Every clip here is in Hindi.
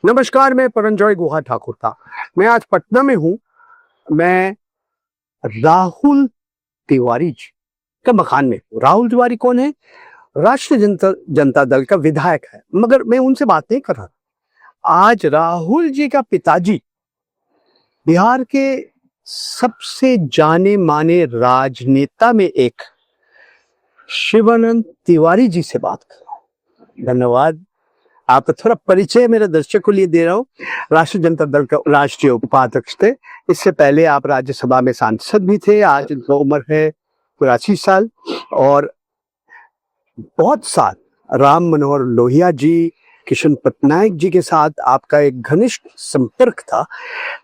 नमस्कार, मैं परंजॉय गुहा ठाकुर था। मैं आज पटना में हूँ। मैं राहुल तिवारी जी का मकान में हूँ। राहुल तिवारी कौन है? राष्ट्रीय जनता दल का विधायक है, मगर मैं उनसे बात नहीं कर रहा। आज राहुल जी का पिताजी बिहार के सबसे जाने माने राजनेता में एक शिवानंद तिवारी जी से बात कर रहा हूँ। धन्यवाद। आपका थोड़ा परिचय मेरे दर्शक को लिए दे रहा हूँ। राष्ट्रीय जनता दल का राष्ट्रीय उपाध्यक्ष थे। इससे पहले आप राज्यसभा में सांसद भी थे। आज इनकी उम्र है 84 साल और बहुत साल राम मनोहर लोहिया जी, किशन पटनायक जी के साथ आपका एक घनिष्ठ संपर्क था।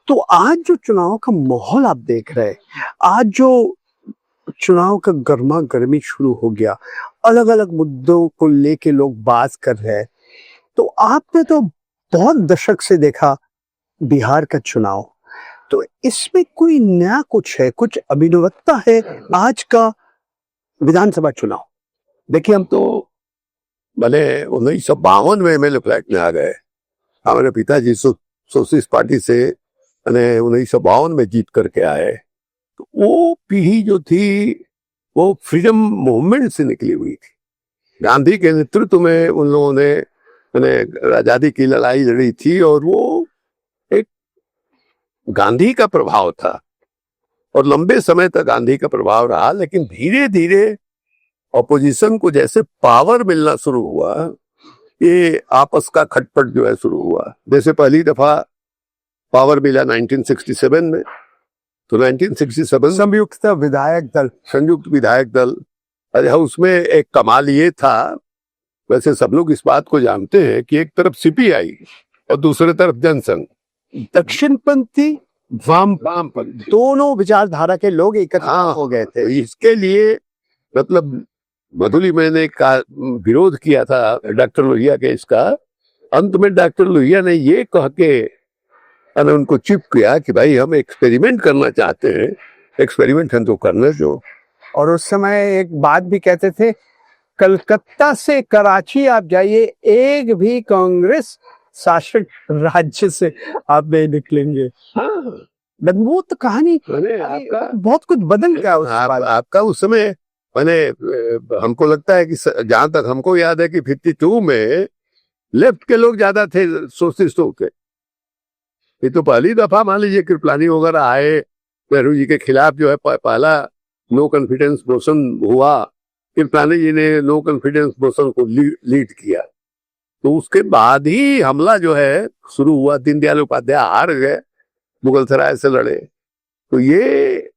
तो आज जो चुनाव का माहौल आप देख रहे हैं, आज जो चुनाव का गर्मा गर्मी शुरू हो गया, अलग अलग मुद्दों को लेके लोग बात कर रहे हैं, तो आपने तो बहुत दशक से देखा बिहार का चुनाव, तो इसमें कोई नया कुछ है, कुछ अभिनवता है आज का विधानसभा चुनाव? देखिए, हम तो भले 1952 में एमएलए फ्लैट में आ गए। हमारे पिताजी सोशलिस्ट पार्टी से 1952 में जीत करके आए। तो वो पीढ़ी जो थी वो फ्रीडम मूवमेंट से निकली हुई थी। गांधी के नेतृत्व में उन लोगों ने आजादी की लड़ाई लड़ी थी और वो एक गांधी का प्रभाव था और लंबे समय तक गांधी का प्रभाव रहा। लेकिन धीरे धीरे ऑपोजिशन को जैसे पावर मिलना शुरू हुआ, ये आपस का खटपट जो है शुरू हुआ। जैसे पहली दफा पावर मिला 1967 में, तो 1967 संयुक्त विधायक दल, अच्छा उसमें एक कमाल ये था, वैसे सब लोग इस बात को जानते हैं कि एक तरफ सीपीआई और दूसरे तरफ जनसंघ, दक्षिणपंथी वामपंथी, दोनों विचारधारा के लोग एकत्र हो गए थे। इसके लिए मतलब मधुली मैंने विरोध किया था डॉक्टर लोहिया के इसका। अंत में डॉक्टर लोहिया ने ये कह के उनको चिप किया कि भाई हम एक्सपेरिमेंट करना चाहते हैं, एक्सपेरिमेंट हम तो करने जो। और उस समय एक बात भी कहते थे, कलकत्ता से कराची आप जाइए, एक भी कांग्रेस शासित राज्य से आप नहीं निकलेंगे। हाँ, वो तो कहानी आपका बहुत कुछ बदल गया आपका उस समय। मैंने हमको लगता है कि जहां तक हमको याद है कि 52 में लेफ्ट के लोग ज्यादा थे सोशलिस्टों के। ये तो पहली दफा मान लीजिए कृपलानी वगैरह आए, नेहरू जी के खिलाफ जो है पहला नो कॉन्फिडेंस मोशन हुआ। कृपलानी जी ने नो कॉन्फिडेंस मोशन को लीड किया, तो उसके बाद ही हमला जो है शुरू हुआ। दीनदयाल उपाध्याय हार गए, मुगलसराय से लड़े। तो ये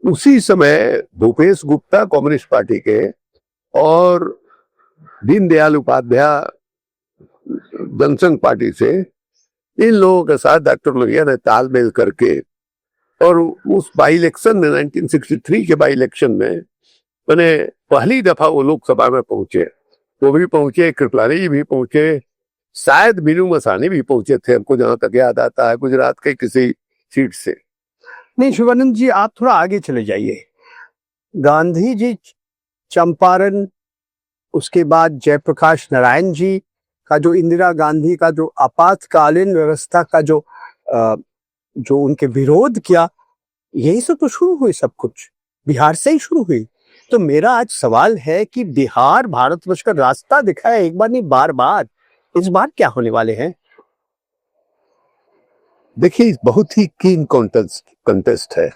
उसी समय भूपेश गुप्ता कम्युनिस्ट पार्टी के और दीनदयाल उपाध्याय जनसंघ पार्टी से, इन लोगों के साथ डॉक्टर लोहिया ने तालमेल करके, और उस बाई इलेक्शन में 1963 के बाई इलेक्शन में मैंने पहली दफा वो लोकसभा में पहुंचे। वो भी पहुंचे, कृपलानी जी भी पहुंचे, शायद मीनू मसानी भी पहुंचे थे, हमको जहां तक याद आता है, गुजरात के किसी सीट से। नहीं शिवानंद जी, आप थोड़ा आगे चले जाइए। गांधी जी चंपारण, उसके बाद जयप्रकाश नारायण जी का जो इंदिरा गांधी का जो आपातकालीन व्यवस्था का जो उनके विरोध किया, यही से तो शुरू हुई, सब कुछ बिहार से ही शुरू हुई। तो मेरा आज सवाल है कि बिहार भारतवर्ष का रास्ता दिखाया एक बार नहीं बार बार, इस बार क्या होने वाले हैं? देखिए, बहुत ही कीन कंटेस्ट है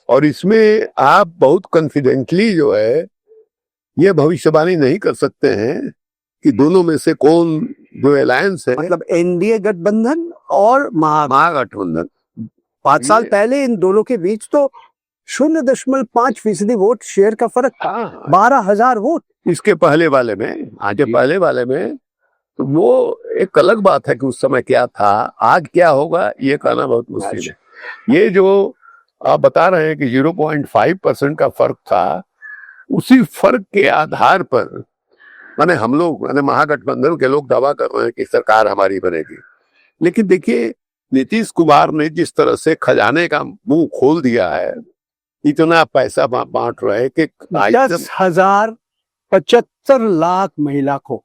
और इसमें आप बहुत कॉन्फिडेंटली जो है ये भविष्यवाणी नहीं कर सकते हैं कि दोनों में से कौन जो अलायंस है, मतलब एनडीए गठबंधन और महागठबंधन। 5 साल पहले इन दोनों के बीच तो 0.5% वोट शेयर का फर्क, हाँ 12,000 वोट। इसके पहले वाले में, आज के पहले वाले में, तो वो एक अलग बात है कि उस समय क्या था, आज क्या होगा ये कहना बहुत मुश्किल है। ये जो आप बता रहे हैं कि 0.5% का फर्क था, उसी फर्क के आधार पर माने हम लोग, माने महागठबंधन के लोग दावा कर रहे हैं कि सरकार हमारी बनेगी। लेकिन देखिए नीतीश कुमार ने जिस तरह से खजाने का मुंह खोल दिया है, इतना पैसा बांट रहे हैं कि 10,075 लाख महिला को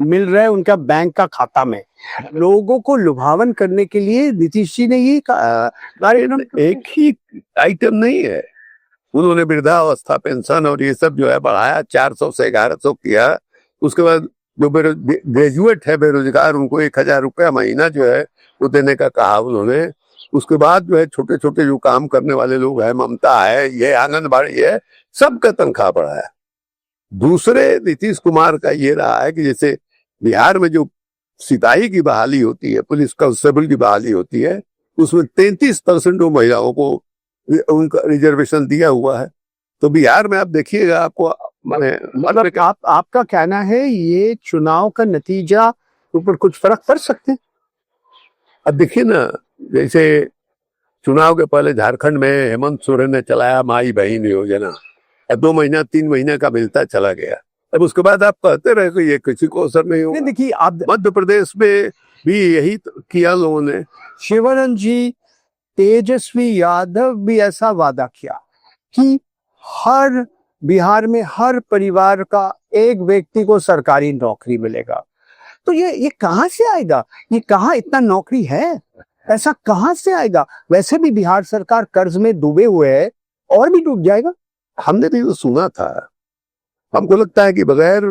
मिल रहा है उनका बैंक का खाता में। लोगों को लुभावन करने के लिए नीतीश जी ने ये एक ही आइटम नहीं है, उन्होंने वृद्धावस्था पेंशन और ये सब जो है बढ़ाया, 400 से 1100 किया। उसके बाद जो ग्रेजुएट है बेरोजगार, उनको 1,000 रुपया महीना जो है वो देने का कहा उन्होंने। उसके बाद जो है छोटे छोटे जो काम करने वाले लोग हैं, ममता है, ये आंगनबाड़ी है, सबका तनख्वाह बढ़ाया। दूसरे नीतीश कुमार का ये रहा है कि जैसे बिहार में जो सिपाही की बहाली होती है, पुलिस कांस्टेबल की बहाली होती है, उसमें 33% महिलाओं को उनका रिजर्वेशन दिया हुआ है। तो बिहार में आप देखिएगा, आपको मतलब आपका कहना है ये चुनाव का नतीजा ऊपर कुछ फर्क पड़ सकते हैं? अब देखिए ना, जैसे चुनाव के पहले झारखंड में हेमंत सोरेन ने चलाया माई बहन योजना, 2 महीना 3 महीने का मिलता चला गया। अब उसके बाद आप कहते रहे कि ये किसी को असर नहीं होगा। देखिए आप मध्य प्रदेश में भी यही किया लोगों ने। शिवरंजन जी, तेजस्वी यादव भी ऐसा वादा किया कि हर बिहार में हर परिवार का एक व्यक्ति को सरकारी नौकरी मिलेगा। तो ये कहां से आएगा? ये कहां इतना नौकरी है? ऐसा कहां से आएगा? वैसे भी बिहार सरकार कर्ज में डूबे हुए है, और भी डूब जाएगा। हमने भी वो सुना था। हमको लगता है कि बगैर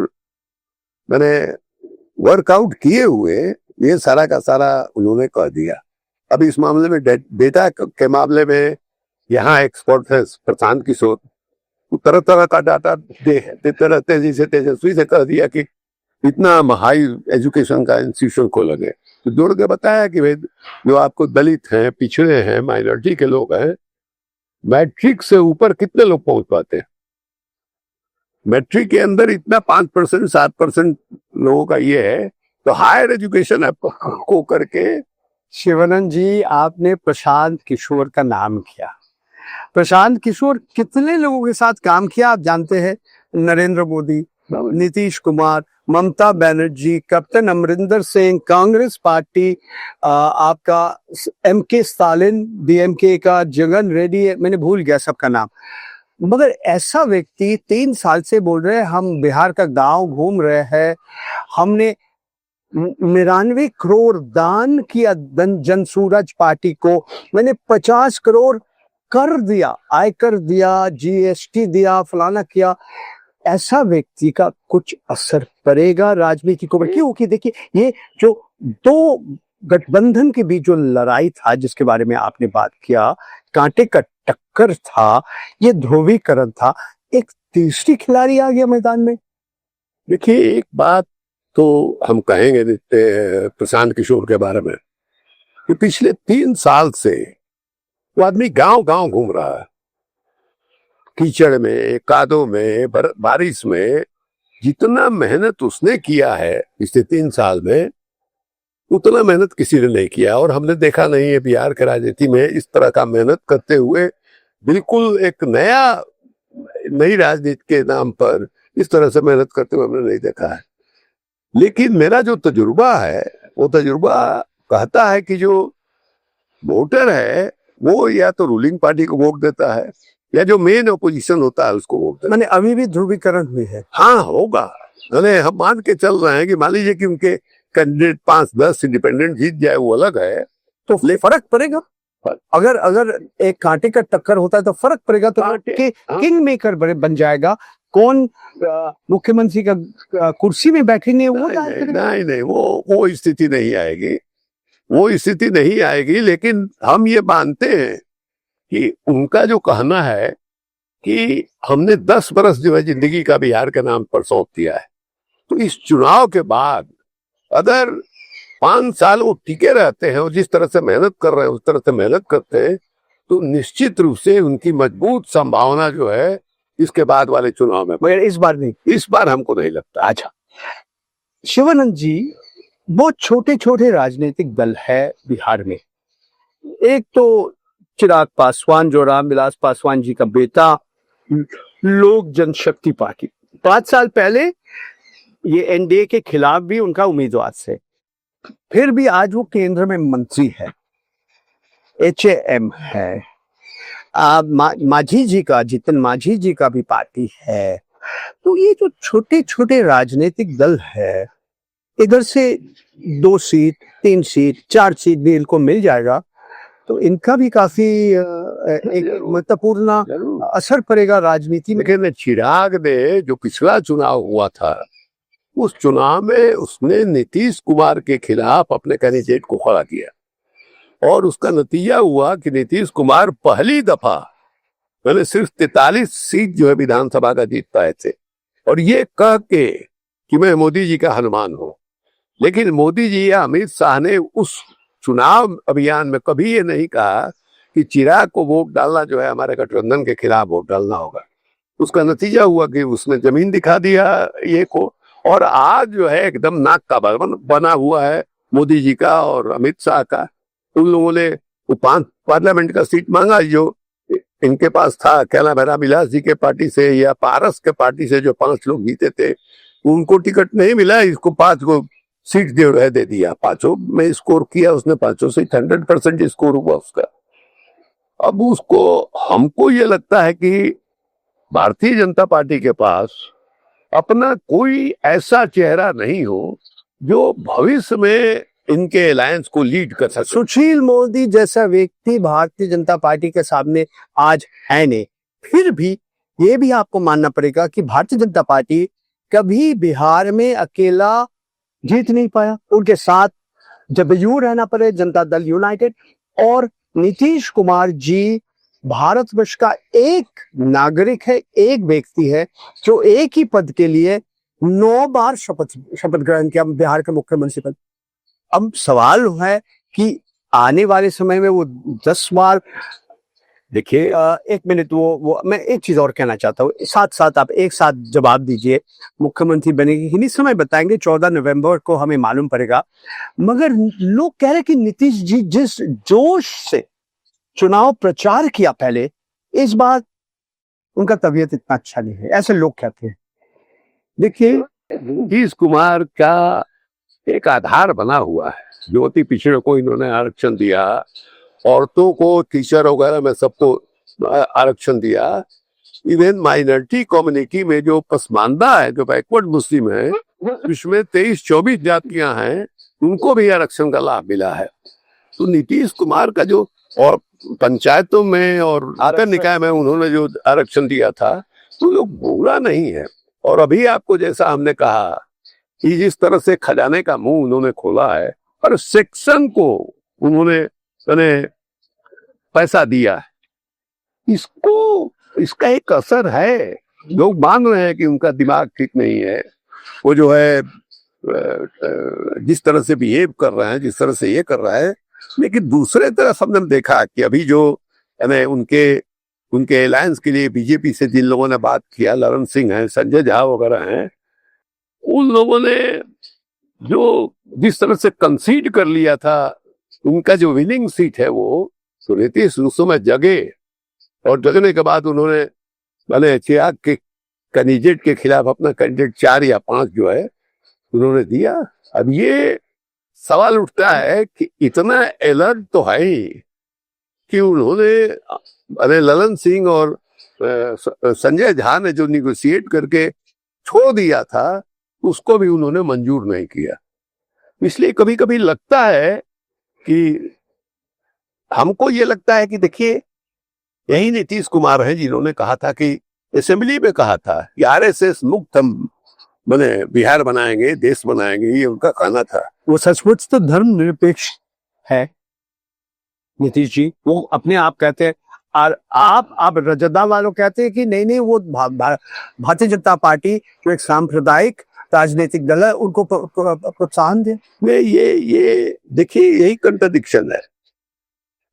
मैंने वर्कआउट किए हुए ये सारा का सारा उन्होंने कह दिया। अब इस मामले में डेटा के मामले में यहाँ एक्सपर्ट है प्रशांत किशोर, तरह तरह का डाटा देते रहते हैं। जैसे तेजस्वी से कह दिया कि इतना हाई एजुकेशन का इंस्टीट्यूशन खोलेंगे, तो जोड़ के बताया कि भाई जो आपको दलित हैं, पिछड़े हैं, माइनॉरिटी के लोग हैं, मैट्रिक से ऊपर कितने लोग पहुंच पाते हैं? मैट्रिक के अंदर इतना 5% 7% लोगों का ये है, तो हायर एजुकेशन को करके। शिवानंद जी, आपने प्रशांत किशोर का नाम किया। प्रशांत किशोर कितने लोगों के साथ काम किया आप जानते हैं? नरेंद्र मोदी, नीतीश कुमार, ममता बनर्जी, कैप्टन अमरिंदर सिंह, कांग्रेस पार्टी, आपका MK स्टालिन, DMK का जगन रेड्डी, मैंने भूल गया सबका नाम। मगर ऐसा व्यक्ति 3 साल से बोल रहे हैं हम बिहार का गांव घूम रहे हैं, हमने 99 करोड़ दान किया जनसूरज पार्टी को, मैंने 50 करोड़ कर दिया, आयकर दिया, GST दिया, फलाना किया। ऐसा व्यक्ति का कुछ असर पड़ेगा राजनीति को? क्योंकि देखिए ये जो 2 गठबंधन के बीच जो लड़ाई था जिसके बारे में आपने बात किया, कांटे का टक्कर था, ये ध्रुवीकरण था, एक तीसरी खिलाड़ी आ गया मैदान में। देखिए एक बात तो हम कहेंगे प्रशांत किशोर के बारे में कि पिछले 3 साल से वो आदमी गांव गांव घूम रहा है, कीचड़ में, कादों में, बारिश में। जितना मेहनत उसने किया है पिछले 3 साल में, उतना मेहनत किसी ने नहीं किया। और हमने देखा नहीं है बिहार के राजनीति में इस तरह का मेहनत करते हुए, बिल्कुल एक नई राजनीति के नाम पर इस तरह से मेहनत करते हुए हमने नहीं देखा है। लेकिन मेरा जो तजुर्बा है, वो तजुर्बा कहता है कि जो वोटर है वो या तो रूलिंग पार्टी को वोट देता है, या जो मेन ओपोजिशन होता है उसको वोट देता है। मैंने अभी भी ध्रुवीकरण हुई है। हाँ होगा, हम मान के चल रहे हैं कि मान लीजिए कि उनके कैंडिडेट 5-10 इंडिपेंडेंट जीत जाए, वो अलग है, तो फर्क पड़ेगा। अगर एक कांटे का टक्कर होता है तो फर्क पड़ेगा। तो किंग मेकर बन जाएगा। कौन मुख्यमंत्री का कुर्सी में बैठेंगे वो नहीं, वो स्थिति नहीं आएगी, वो स्थिति नहीं आएगी। लेकिन हम ये मानते हैं कि उनका जो कहना है कि हमने 10 बरस जो है जिंदगी का बिहार के नाम पर सौंप दिया है, तो इस चुनाव के बाद अगर 5 साल वो टिके रहते हैं और जिस तरह से मेहनत कर रहे हैं उस तरह से मेहनत करते हैं, तो निश्चित रूप से उनकी मजबूत संभावना जो है इसके बाद वाले चुनाव में, मगर इस बार नहीं। इस बार हमको नहीं लगता। अच्छा, शिवानंद जी, बहुत छोटे छोटे राजनीतिक दल है बिहार में। एक तो चिराग पासवान, जो रामविलास पासवान जी का बेटा, लोक जनशक्ति पार्टी, 5 साल पहले ये एनडीए के खिलाफ भी उनका उम्मीदवार थे, फिर भी आज वो केंद्र में मंत्री है, HAM है। माझी जी का, जीतन माझी जी का भी पार्टी है। तो ये जो छोटे छोटे राजनीतिक दल है, इधर से 2 सीट, 3 सीट, 4 सीट भी इनको मिल जाएगा तो इनका भी काफी एक महत्वपूर्ण असर पड़ेगा राजनीति में। लेकिन चिराग ने जो पिछला चुनाव हुआ था, उस चुनाव में उसने नीतीश कुमार के खिलाफ अपने कैंडिडेट को खड़ा किया और उसका नतीजा हुआ कि नीतीश कुमार पहली दफा मैंने सिर्फ 43 सीट जो है विधानसभा का जीत पाए थे, और ये कह के कि मैं मोदी जी का हनुमान हूं। लेकिन मोदी जी या अमित शाह ने उस चुनाव अभियान में कभी ये नहीं कहा कि चिराग को वोट डालना जो है हमारे गठबंधन के खिलाफ वोट डालना होगा। उसका नतीजा हुआ कि उसने जमीन दिखा दिया ये को, और आज जो है एकदम नाक का बना हुआ है मोदी जी का और अमित शाह का। उन लोगों ने वो 5 पार्लियामेंट का सीट मांगा जो इनके पास था, क्या नाम है, रामविलास जी के पार्टी से या पारस के पार्टी से जो 5 लोग जीते थे, उनको टिकट नहीं मिला, इसको 5 को सीट दे दिया। 5 में स्कोर किया उसने, 5 से 100% स्कोर हुआ उसका। अब उसको, हमको ये लगता है कि भारतीय जनता पार्टी के पास अपना कोई ऐसा चेहरा नहीं हो जो भविष्य में इनके अलायंस को लीड कर सके। सुशील मोदी जैसा व्यक्ति भारतीय जनता पार्टी के सामने आज है नहीं। फिर भी ये भी आपको मानना पड़ेगा कि भारतीय जनता पार्टी कभी बिहार में अकेला जीत नहीं पाया। उनके साथ जदयू रहना पड़े, जनता दल यूनाइटेड, और नीतीश कुमार जी भारतवर्ष का एक नागरिक है, एक व्यक्ति है जो एक ही पद के लिए 9 बार शपथ ग्रहण किया, बिहार के मुख्यमंत्री पद। अब सवाल है कि आने वाले समय में वो 10 बार, देखिए 1 मिनट, वो मैं एक चीज और कहना चाहता हूँ, साथ साथ आप एक साथ जवाब दीजिए। मुख्यमंत्री बनेगी कि नहीं, समय बताएंगे, 14 नवंबर को हमें मालूम पड़ेगा। मगर लोग कह रहे कि नीतीश जी जिस जोश से चुनाव प्रचार किया पहले, इस बार उनका तबीयत इतना अच्छा नहीं है, ऐसे लोग कहते हैं। देखिए, नीतीश कुमार का एक आधार बना हुआ है, जो अति पिछड़े को इन्होंने आरक्षण दिया, औरतों को, टीचर वगैरह में सबको आरक्षण दिया। इवन माइनॉरिटी कम्युनिटी में जो पसमानदा है, जो बैकवर्ड मुस्लिम है, इसमें 23-24 जातियां हैं, उनको भी आरक्षण का लाभ मिला है। तो नीतीश कुमार का जो, और पंचायतों में और नगर निकाय में उन्होंने जो आरक्षण दिया था, तो लोग बुरा नहीं है। और अभी आपको जैसा हमने कहा कि जिस तरह से खजाने का मुंह उन्होंने खोला है और सेक्शन को उन्होंने पैसा दिया है, इसका एक असर है। लोग मान रहे हैं कि उनका दिमाग ठीक नहीं है, वो जो है जिस तरह से बिहेव कर रहे हैं, जिस तरह से ये कर रहा है। लेकिन दूसरे तरफ हमने देखा कि अभी जो उनके अलायंस के लिए बीजेपी से जिन लोगों ने बात किया, ललन सिंह है, संजय झा वगैरह हैं, उन लोगों ने जो जिस तरह से कंसीड कर लिया था, उनका जो विनिंग सीट है वो, तो नीतीश उस समय जगे, और जगने के बाद उन्होंने चिराग के कैंडिडेट के खिलाफ अपना कैंडिडेट 4 या 5 जो है उन्होंने दिया। अब ये सवाल उठता है कि इतना अलर्ट तो है ही कि उन्होंने ललन सिंह और संजय झा ने जो निगोशिएट करके छोड़ दिया था, उसको भी उन्होंने मंजूर नहीं किया। इसलिए कभी कभी लगता है कि, हमको ये लगता है कि देखिए, यही नीतीश कुमार हैं जिन्होंने कहा था कि, असेंबली में कहा था कि आरएसएस मुक्त हम बिहार बनाएंगे, देश बनाएंगे, ये उनका कहना था। वो सचमुच तो धर्मनिरपेक्ष है नीतीश जी, वो अपने आप कहते हैं। और आप रजदा वालों कहते हैं कि नहीं, वो भारतीय जनता पार्टी जो एक सांप्रदायिक राजनीतिक दल है, उनको प्रोत्साहन दे। ये देखिए, यही कंट्राडिक्शन है।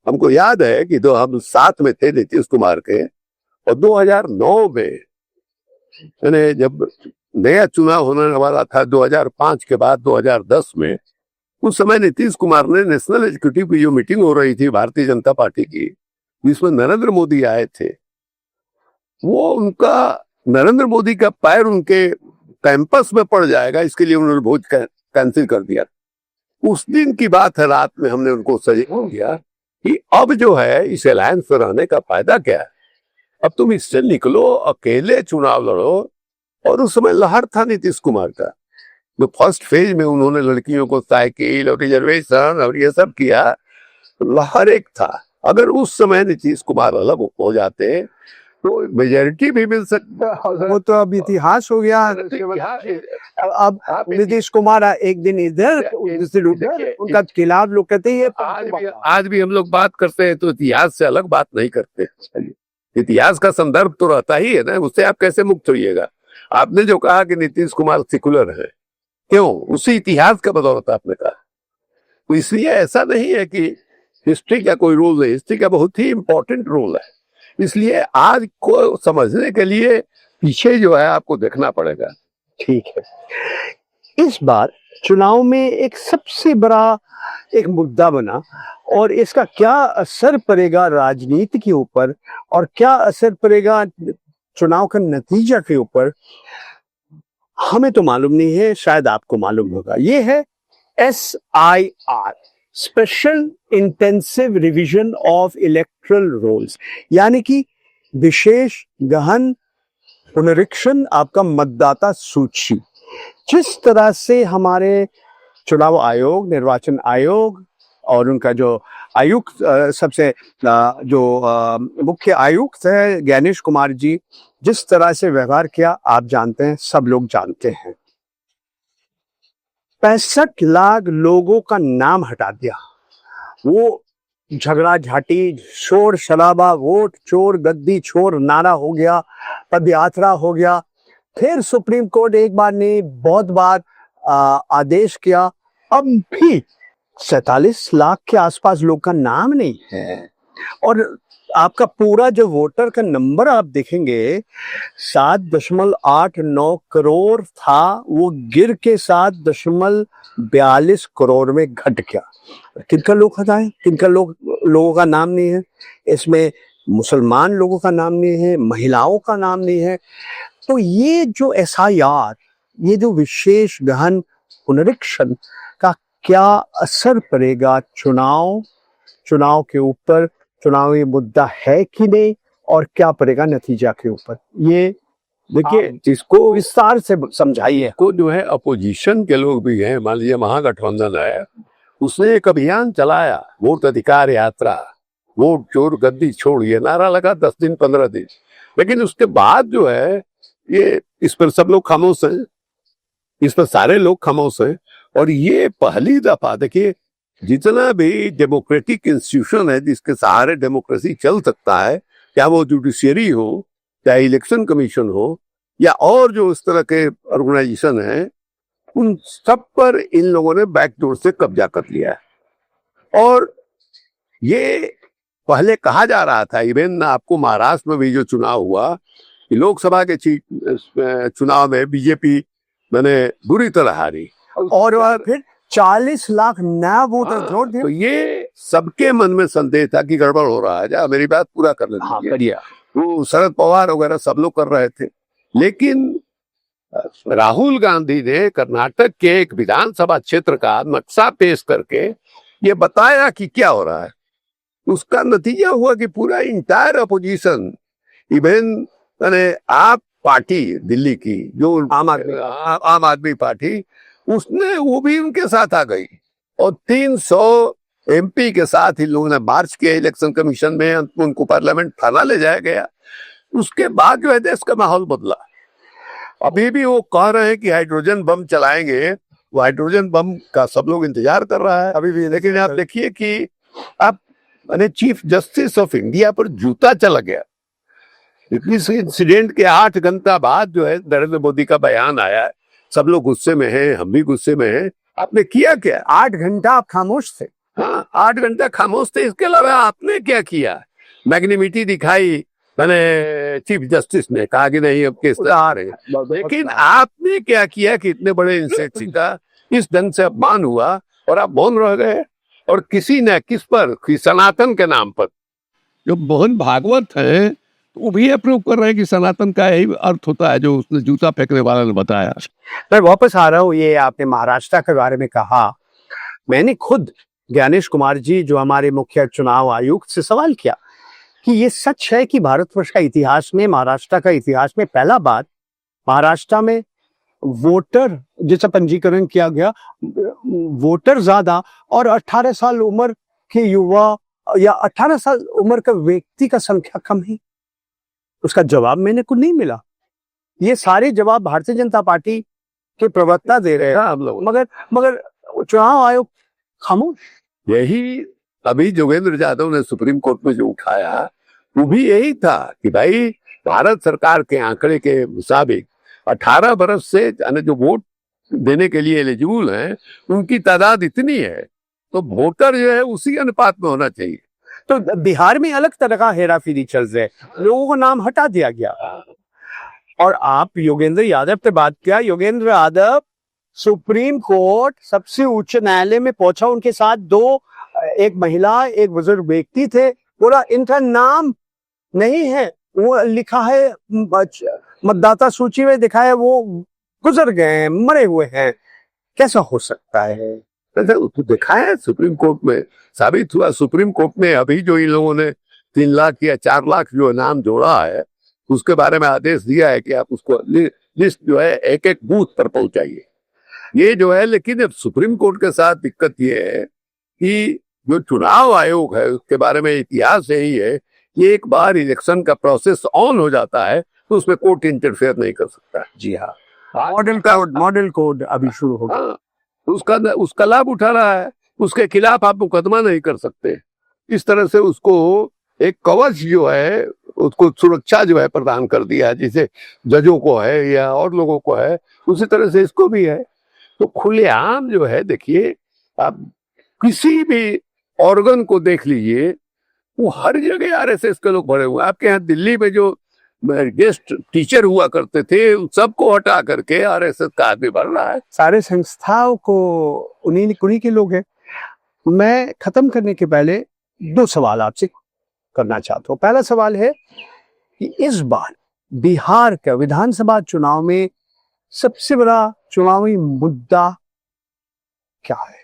हमको याद है कि तो हम साथ में थे नीतीश कुमार के, और 2009 में यानी जब नया चुनाव होने वाला था 2005 के बाद 2010 में, उस समय नीतीश कुमार ने नेशनल एग्जीक्यूटिव की जो मीटिंग हो रही थी भारतीय जनता पार्टी की, जिसमें नरेंद्र मोदी आए थे, वो उनका नरेंद्र मोदी का पैर उनके कैंपस में पड़ जाएगा, इसके लिए उन्होंने भोज कैंसिल कर दिया। उस दिन की बात है, रात में हमने उनको सजेशन दिया कि अब जो है इस अलायंस में रहने का फायदा क्या है, अब तुम इससे निकलो, अकेले चुनाव लड़ो। और उस समय लहर था नीतीश कुमार का, तो फर्स्ट फेज में उन्होंने लड़कियों को साइकिल और रिजर्वेशन और ये सब किया, लहर एक था। अगर उस समय नीतीश कुमार अलग हो जाते तो मेजोरिटी भी मिल सकता। वो तो अब इतिहास हो गया। अब नीतीश कुमार एक दिन इधर दूसरे उधर, उनका खिलाफ लोग कहते हैं। आज भी हम लोग बात करते हैं तो इतिहास से अलग बात नहीं करते। इतिहास का संदर्भ तो रहता ही है ना, उससे आप कैसे मुक्त होइएगा। आपने जो कहा कि नीतीश कुमार सेकुलर है, क्यों? उसी इतिहास का बदौलत आपने कहा। तो इसलिए ऐसा नहीं है कि हिस्ट्री का कोई रोल नहीं, हिस्ट्री का बहुत ही इंपॉर्टेंट रोल है। इसलिए आज को समझने के लिए पीछे जो है आपको देखना पड़ेगा। ठीक है, इस बार चुनाव में एक सबसे बड़ा एक मुद्दा बना, और इसका क्या असर पड़ेगा राजनीति के ऊपर और क्या असर पड़ेगा चुनाव का नतीजा के ऊपर, हमें तो मालूम नहीं है, शायद आपको मालूम होगा। ये है SIR, special intensive revision of electoral rolls, यानी कि विशेष गहन पुनरीक्षण आपका मतदाता सूची। जिस तरह से हमारे चुनाव आयोग, निर्वाचन आयोग और उनका जो आयुक्त, सबसे जो मुख्य आयुक्त है ज्ञानेश कुमार जी, जिस तरह से व्यवहार किया आप जानते हैं, सब लोग जानते हैं। 65 लाख लोगों का नाम हटा दिया। वो झगड़ा झाटी, शोर शराबा, वोट चोर गद्दी छोर नारा हो गया, पदयात्रा हो गया। फिर सुप्रीम कोर्ट एक बार नहीं बहुत बार आदेश किया, अब भी 47 लाख के आसपास लोग का नाम नहीं है। और आपका पूरा जो वोटर का नंबर आप देखेंगे 7.89 करोड़ था, वो गिर के 7.42 करोड़ में घट गया। किनका लोग हटाए, किनका लोगों का नाम नहीं है इसमें, मुसलमान लोगों का नाम नहीं है, महिलाओं का नाम नहीं है। तो ये जो SIR, ये जो विशेष गहन पुनरीक्षण का क्या असर पड़ेगा चुनाव के ऊपर, चुनावी मुद्दा है कि नहीं, और क्या पड़ेगा नतीजा के ऊपर, ये देखिए इसको विस्तार से समझाइए। को जो है अपोजिशन के लोग भी हैं, मान लीजिए महागठबंधन है, उसने एक अभियान चलाया, वोट अधिकार यात्रा, वोट चोर गद्दी छोड़, ये नारा लगा 10 दिन 15 दिन, लेकिन उसके बाद जो है ये इस पर सब लोग खामोश हैं, इस पर सारे लोग खामोश हैं। और ये पहली दफा, देखिए जितना भी डेमोक्रेटिक इंस्टीट्यूशन है जिसके सहारे डेमोक्रेसी चल सकता है, क्या वो जुडिशियरी हो, चाहे इलेक्शन कमीशन हो, या और जो इस तरह के ऑर्गेनाइजेशन है, उन सब पर इन लोगों ने बैकडोर से कब्जा कर लिया है। और ये पहले कहा जा रहा था, इवन आपको महाराष्ट्र में भी जो चुनाव हुआ, लोकसभा के चुनाव में बीजेपी मैंने बुरी तरह हारी, और फिर 40 लाख नया वोटर जोड़ दिए। तो ये सबके मन में संदेह था कि गड़बड़ हो रहा है। जा मेरी बात पूरा करने दीजिए। वो शरद पवार वगैरह सब लोग कर रहे थे, लेकिन राहुल गांधी ने कर्नाटक के एक विधानसभा क्षेत्र का नक्शा पेश करके ये बताया कि क्या हो रहा है। उसका नतीजा हुआ कि पूरा इंटायर अपोजिशन, इवन आप पार्टी दिल्ली की जो आम आदमी पार्टी, उसने वो भी उनके साथ आ गई, और 300 MP के साथ इन लोगों ने मार्च किया इलेक्शन कमीशन में, उनको पार्लियामेंट थाना ले जाया गया। उसके बाद जो है देश का माहौल बदला। अभी भी वो कह रहे हैं कि हाइड्रोजन बम चलाएंगे, वो हाइड्रोजन बम का सब लोग इंतजार कर रहा है अभी भी। लेकिन आप देखिए कि आप चीफ जस्टिस ऑफ इंडिया पर जूता चला गया। इस इंसिडेंट के 8 घंटा बाद जो है नरेंद्र मोदी का बयान आया है, सब लोग गुस्से में हैं, हम भी गुस्से में हैं। आपने किया क्या? 8 घंटा आप खामोश थे। हाँ, 8 घंटा खामोश थे, इसके अलावा आपने क्या किया? मैग्निमिटी दिखाई, मैंने चीफ जस्टिस ने कहा कि नहीं अब केस आ रहे हैं, लेकिन आपने क्या किया कि इतने बड़े इंस्टीट्यूट का इस ढंग से अपमान हुआ और आप मौन रह गए? और किसी ने किस पर, कि सनातन के नाम पर। जो मोहन भागवत है वो भी अप्रूव कर रहे हैं कि सनातन का यही अर्थ होता है जो उसने जूता फेंकने वाला ने बताया। मैं वापस आ रहा हूँ, ये आपने महाराष्ट्र के बारे में कहा, मैंने खुद ज्ञानेश कुमार जी जो हमारे मुख्य चुनाव आयुक्त से सवाल किया कि ये सच है कि भारतवर्ष का इतिहास में, महाराष्ट्र का इतिहास में पहला बार महाराष्ट्र में वोटर जैसा पंजीकरण किया गया, वोटर ज्यादा और 18 साल उम्र के युवा या 18 साल उम्र का व्यक्ति का संख्या कम है? उसका जवाब मैंने कुछ नहीं मिला। ये सारे जवाब भारतीय जनता पार्टी के प्रवक्ता दे रहे हैं हम लोग, मगर चुनाव आयोग खामोश। यही अभी जोगेंद्र यादव ने सुप्रीम कोर्ट में जो उठाया वो भी यही था कि भाई भारत सरकार के आंकड़े के मुताबिक 18 बरस से यानी जो वोट देने के लिए एलिजिबल हैं उनकी तादाद इतनी है, तो वोटर जो है उसी अनुपात में होना चाहिए। तो बिहार में अलग तरह का हेराफेरी चल रहा है, लोगों को नाम हटा दिया गया। और आप योगेंद्र यादव पे बात किया, योगेंद्र यादव सुप्रीम कोर्ट सबसे उच्च न्यायालय में पहुंचा, उनके साथ दो, एक महिला एक बुजुर्ग व्यक्ति थे, बोला इनका नाम नहीं है, वो लिखा है मतदाता सूची में दिखा है, वो गुजर गए हैं, मरे हुए हैं, कैसा हो सकता है? तो देखा है सुप्रीम कोर्ट में साबित हुआ। सुप्रीम कोर्ट ने अभी जो इन लोगों ने 3 लाख या 4 लाख जो नाम जोड़ा है उसके बारे में आदेश दिया है कि आप उसको लिस्ट जो है एक एक बूथ पर पहुंचाइए, ये जो है। लेकिन अब सुप्रीम कोर्ट के साथ दिक्कत ये है कि जो चुनाव आयोग है उसके बारे में इतिहास यही है कि एक बार इलेक्शन का प्रोसेस ऑन हो जाता है तो उसमें कोर्ट इंटरफेयर नहीं कर सकता। जी हाँ, मॉडल कोड अभी शुरू होगा। हाँ, उसका लाभ उठा रहा है, उसके खिलाफ आप मुकदमा नहीं कर सकते। इस तरह से उसको एक कवच जो है, उसको सुरक्षा जो है प्रदान कर दिया है, जैसे जजों को है या और लोगों को है, उसी तरह से इसको भी है। तो खुलेआम जो है, देखिए आप किसी भी ऑर्गन को देख लीजिए, वो हर जगह आरएसएस के लोग भरे हुए। आपके यहाँ दिल्ली में जो गेस्ट टीचर हुआ करते थे उन सबको हटा करके आरएसएस का आदमी भर रहा है। सारे संस्थाओं को उन्हीं के लोग हैं। मैं खत्म करने के पहले 2 सवाल आपसे करना चाहता हूँ। पहला सवाल है कि इस बार बिहार का विधानसभा चुनाव में सबसे बड़ा चुनावी मुद्दा क्या है?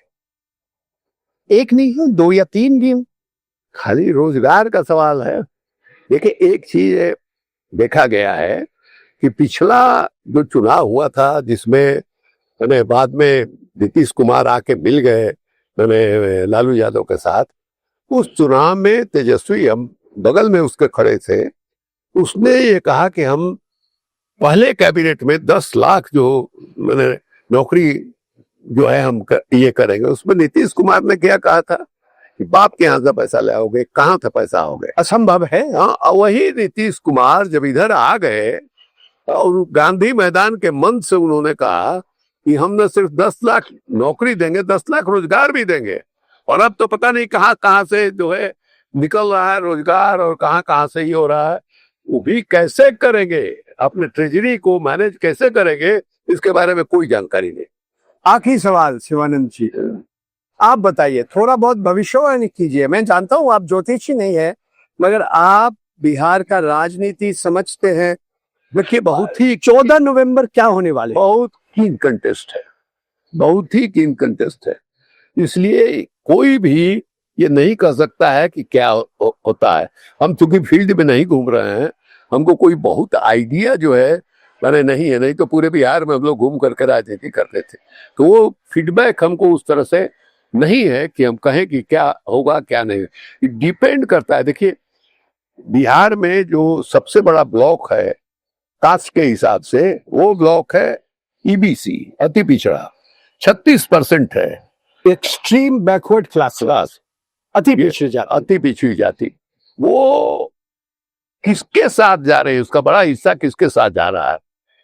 एक नहीं हो, 2 या 3 भी हो। खाली रोजगार का सवाल है। देखिए, एक चीज देखा गया है कि पिछला जो चुनाव हुआ था जिसमें मैंने बाद में नीतीश कुमार आके मिल गए मैंने लालू यादव के साथ, उस चुनाव में तेजस्वी, हम बगल में उसके खड़े थे, उसने ये कहा कि हम पहले कैबिनेट में 10 लाख जो मैंने नौकरी जो है हम ये करेंगे। उसमें नीतीश कुमार ने क्या कहा था कि बाप के यहाँ से पैसा ले आओगे, कहाँ से पैसा आओगे, असंभव है। हाँ, वही नीतीश कुमार जब इधर आ गए और गांधी मैदान के मंच से उन्होंने कहा कि हम न सिर्फ 10 लाख नौकरी देंगे, 10 लाख रोजगार भी देंगे। और अब तो पता नहीं कहाँ कहाँ से जो है निकल रहा है रोजगार और कहाँ कहाँ से ही हो रहा है। वो भी कैसे करेंगे, अपने ट्रेजरी को मैनेज कैसे करेंगे, इसके बारे में कोई जानकारी नहीं। आखिरी सवाल शिवानंद जी, आप बताइए, थोड़ा बहुत भविष्यवाणी कीजिए। मैं जानता हूं आप ज्योतिषी नहीं है, मगर आप बिहार का राजनीति समझते हैं। देखिए, बहुत ही 14 नवंबर क्या होने वाले, बहुत कीन कंटेस्ट है, बहुत ही कीन कंटेस्ट है। इसलिए कोई भी ये नहीं कह सकता है कि क्या होता है। हम चूंकि फील्ड में नहीं घूम रहे हैं, हमको कोई बहुत आइडिया जो है मैंने नहीं है। नहीं तो पूरे बिहार में हम लोग घूम करके राजनीति करते थे, तो वो फीडबैक हमको उस तरह से नहीं है कि हम कहें कि क्या होगा क्या नहीं। डिपेंड करता है। देखिए, बिहार में जो सबसे बड़ा ब्लॉक है कास्ट के हिसाब से, वो ब्लॉक है ईबीसी, अति पिछड़ा, 36% है। एक्सट्रीम बैकवर्ड क्लास, अति पिछड़ी जाति। वो किसके साथ जा रहे हैं, उसका बड़ा हिस्सा किसके साथ जा रहा है,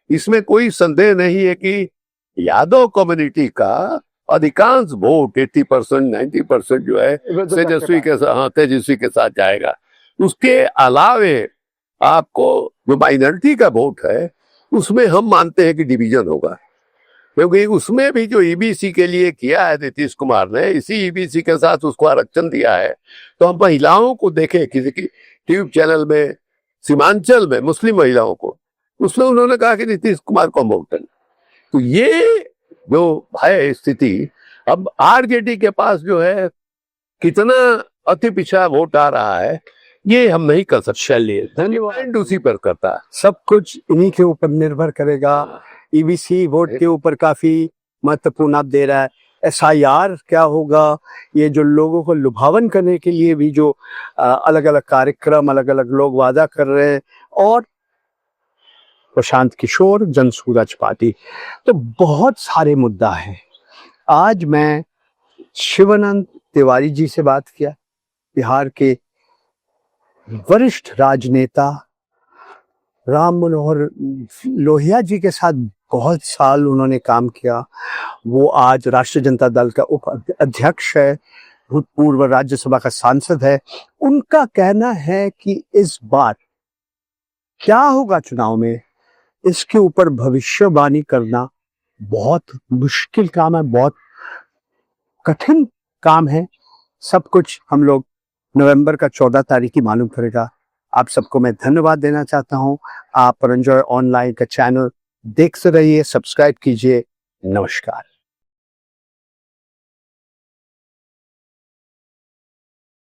इसमें कोई संदेह नहीं है कि यादव कम्युनिटी का अधिकांश वोट 80% 90% जो है तेजस्वी के साथ, हाँ, तेजस्वी के साथ जाएगा। उसके अलावे आपको जो माइनॉरिटी का वोट है उसमें हम मानते हैं कि डिवीजन होगा, क्योंकि उसमें भी जो ईबीसी के लिए किया है नीतीश कुमार ने, इसी ईबीसी के साथ उसको आरक्षण दिया है। तो हम महिलाओं को देखें किसी की ट्यूब चैनल में, सीमांचल में मुस्लिम महिलाओं को, उसमें उन्होंने कहा कि नीतीश कुमार को वोट देना। तो ये जो है स्थिति, अब आरजेडी के पास जो है कितना अति पिछड़ा वोट आ रहा है ये हम नहीं कर सकते। चलिए, धन्यवाद। उसी पर करता है, सब कुछ इन्हीं के ऊपर निर्भर करेगा। ईबीसी वोट के ऊपर काफी महत्वपूर्ण आप दे रहा है। एसआईआर क्या होगा, ये जो लोगों को लुभावन करने के लिए भी जो अलग अलग कार्यक्रम, अलग अलग लोग वादा कर रहे हैं, और प्रशांत किशोर, जनसूरज पार्टी, तो बहुत सारे मुद्दा है। आज मैं शिवानंद तिवारी जी से बात किया, बिहार के वरिष्ठ राजनेता राम मनोहर लोहिया जी के साथ बहुत साल उन्होंने काम किया। वो आज राष्ट्रीय जनता दल का उप अध्यक्ष है, भूतपूर्व राज्यसभा का सांसद है। उनका कहना है कि इस बार क्या होगा चुनाव में, इसके ऊपर भविष्यवाणी करना बहुत मुश्किल काम है, बहुत कठिन काम है। सब कुछ हम लोग नवंबर का 14 तारीख की मालूम करेगा। आप सबको मैं धन्यवाद देना चाहता हूं। आप परंजॉय ऑनलाइन का चैनल देखते रहिए, सब्सक्राइब कीजिए। नमस्कार।